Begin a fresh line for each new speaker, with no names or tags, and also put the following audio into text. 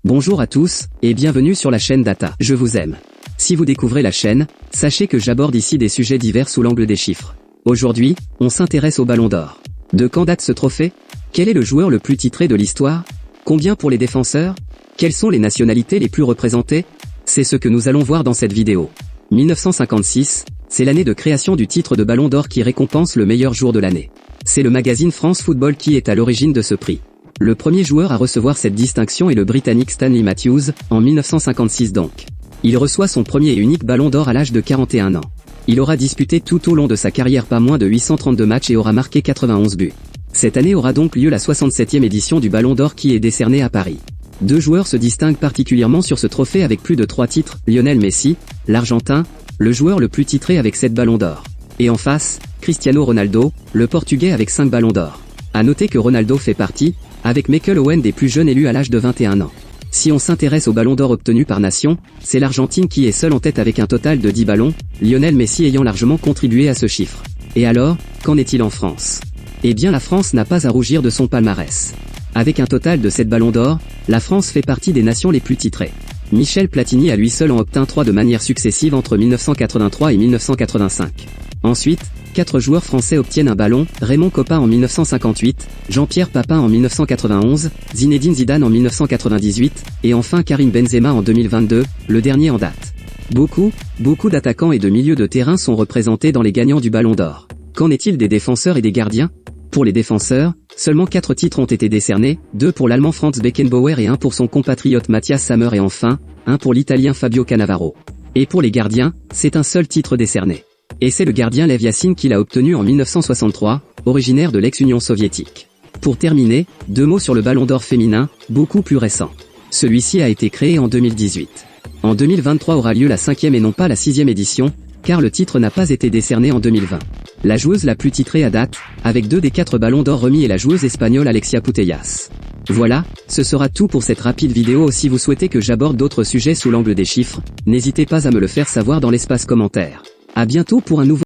Bonjour à tous, et bienvenue sur la chaîne Data. Je vous aime. Si vous découvrez la chaîne, sachez que j'aborde ici des sujets divers sous l'angle des chiffres. Aujourd'hui, on s'intéresse au Ballon d'Or. De quand date ce trophée? Quel est le joueur le plus titré de l'histoire? Combien pour les défenseurs? Quelles sont les nationalités les plus représentées? C'est ce que nous allons voir dans cette vidéo. 1956, c'est l'année de création du titre de Ballon d'Or qui récompense le meilleur joueur de l'année. C'est le magazine France Football qui est à l'origine de ce prix. Le premier joueur à recevoir cette distinction est le Britannique Stanley Matthews, en 1956 donc. Il reçoit son premier et unique Ballon d'Or à l'âge de 41 ans. Il aura disputé tout au long de sa carrière pas moins de 832 matchs et aura marqué 91 buts. Cette année aura donc lieu la 67e édition du Ballon d'Or qui est décernée à Paris. Deux joueurs se distinguent particulièrement sur ce trophée avec plus de 3 titres, Lionel Messi, l'Argentin, le joueur le plus titré avec 7 Ballons d'Or. Et en face, Cristiano Ronaldo, le Portugais avec 5 Ballons d'Or. À noter que Ronaldo fait partie, avec Michael Owen, des plus jeunes élus à l'âge de 21 ans. Si on s'intéresse au Ballon d'Or obtenu par nation, c'est l'Argentine qui est seule en tête avec un total de 10 ballons, Lionel Messi ayant largement contribué à ce chiffre. Et alors, qu'en est-il en France? Eh bien la France n'a pas à rougir de son palmarès. Avec un total de 7 Ballons d'Or, la France fait partie des nations les plus titrées. Michel Platini à lui seul en obtint 3 de manière successive entre 1983 et 1985. Ensuite, 4 joueurs français obtiennent un ballon, Raymond Kopa en 1958, Jean-Pierre Papin en 1991, Zinedine Zidane en 1998, et enfin Karim Benzema en 2022, le dernier en date. Beaucoup d'attaquants et de milieux de terrain sont représentés dans les gagnants du Ballon d'Or. Qu'en est-il des défenseurs et des gardiens? Pour les défenseurs, seulement 4 titres ont été décernés, 2 pour l'Allemand Franz Beckenbauer et 1 pour son compatriote Matthias Sammer et enfin, 1 pour l'Italien Fabio Cannavaro. Et pour les gardiens, c'est un seul titre décerné. Et c'est le gardien Lev Yassin qui l'a obtenu en 1963, originaire de l'ex-Union soviétique. Pour terminer, 2 mots sur le Ballon d'Or féminin, beaucoup plus récent. Celui-ci a été créé en 2018. En 2023 aura lieu la 5e et non pas la 6e édition, car le titre n'a pas été décerné en 2020. La joueuse la plus titrée à date, avec 2 des 4 Ballons d'Or remis, est la joueuse espagnole Alexia Putellas. Voilà, ce sera tout pour cette rapide vidéo. Si vous souhaitez que j'aborde d'autres sujets sous l'angle des chiffres, n'hésitez pas à me le faire savoir dans l'espace commentaire. À bientôt pour un nouveau